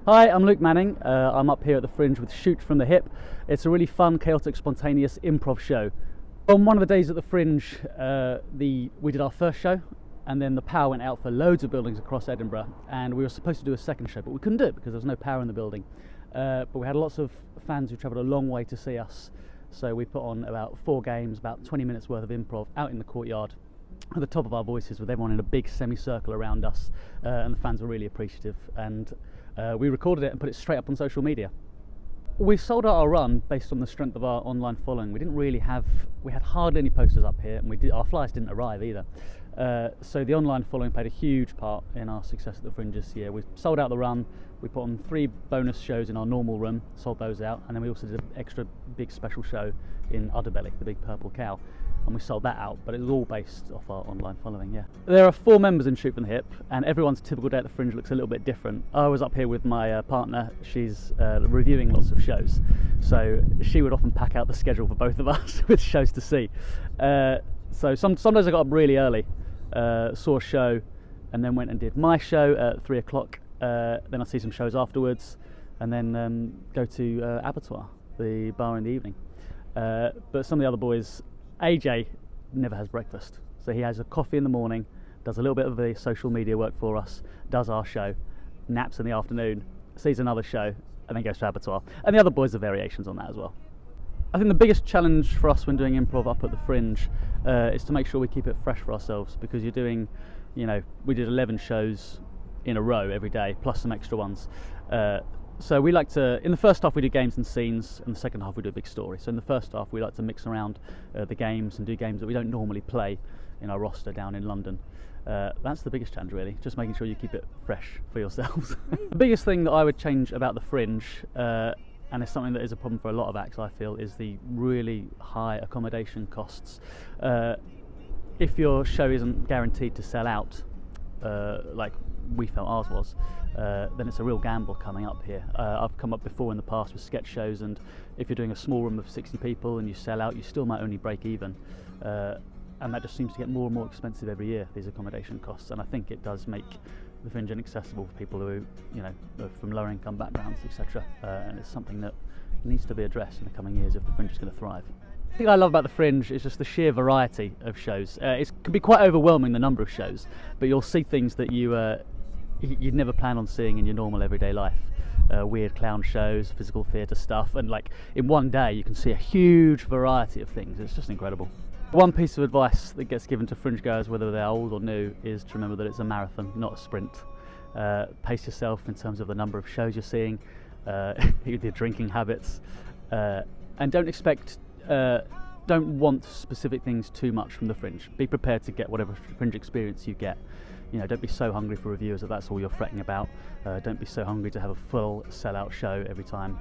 Hi, I'm Luke Manning. I'm up here at the Fringe with Shoot from the Hip. It's a really fun, chaotic, spontaneous improv show. On one of the days at the Fringe, we did our first show, and then the power went out for loads of buildings across Edinburgh, and we were supposed to do a second show, but we couldn't do it because there was no power in the building. But we had lots of fans who travelled a long way to see us, so we put on about 4 games, about 20 minutes worth of improv out in the courtyard at the top of our voices with everyone in a big semicircle around us, and the fans were really appreciative, and we recorded it and put it straight up on social media. We sold out our run based on the strength of our online following. We had hardly any posters up here, and our flyers didn't arrive either. So the online following played a huge part in our success at the Fringe this year. We sold out the run, we put on 3 bonus shows in our normal room, sold those out, and then we also did an extra big special show in Udderbelly, the big purple cow, and we sold that out, but it was all based off our online following, yeah. There are 4 members in Shoot from the Hip, and everyone's typical day at the Fringe looks a little bit different. I was up here with my partner. She's reviewing lots of shows, so she would often pack out the schedule for both of us with shows to see. So some days I got up really early, saw a show, and then went and did my show at 3 o'clock. Then I'd see some shows afterwards, and then go to Abattoir, the bar in the evening. But some of the other boys, AJ never has breakfast, so he has a coffee in the morning, does a little bit of the social media work for us, does our show, naps in the afternoon, sees another show, and then goes to Abattoir. And the other boys are variations on that as well. I think the biggest challenge for us when doing improv up at the Fringe is to make sure we keep it fresh for ourselves, because you're doing, we did 11 shows in a row every day, plus some extra ones. So we like to, in the first half we do games and scenes, and the second half we do a big story. So in the first half we like to mix around the games and do games that we don't normally play in our roster down in London. That's the biggest challenge really, just making sure you keep it fresh for yourselves. The biggest thing that I would change about the Fringe, and it's something that is a problem for a lot of acts I feel, is the really high accommodation costs. If your show isn't guaranteed to sell out, like we felt ours was, then it's a real gamble coming up here. I've come up before in the past with sketch shows, and if you're doing a small room of 60 people and you sell out, you still might only break even. And that just seems to get more and more expensive every year, these accommodation costs, and I think it does make the Fringe inaccessible for people who, are from lower income backgrounds, etc. And it's something that needs to be addressed in the coming years if the Fringe is going to thrive. The thing I love about the Fringe is just the sheer variety of shows. It can be quite overwhelming, the number of shows, but you'll see things that you'd never plan on seeing in your normal everyday life. Weird clown shows, physical theatre stuff, and like in one day you can see a huge variety of things. It's just incredible. One piece of advice that gets given to Fringe goers, whether they're old or new, is to remember that it's a marathon, not a sprint. Pace yourself in terms of the number of shows you're seeing, your drinking habits, and don't want specific things too much from the Fringe. Be prepared to get whatever Fringe experience you get. Don't be so hungry for reviewers that that's all you're fretting about. Don't be so hungry to have a full sellout show every time.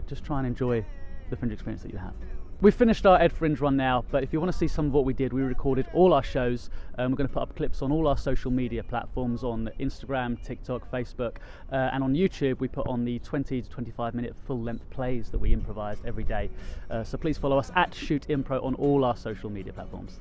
Just try and enjoy the Fringe experience that you have. We've finished our Ed Fringe run now, but if you want to see some of what we did, we recorded all our shows. We're going to put up clips on all our social media platforms, on Instagram, TikTok, Facebook, and on YouTube we put on the 20 to 25 minute full-length plays that we improvised every day. So please follow us at Shoot Impro on all our social media platforms.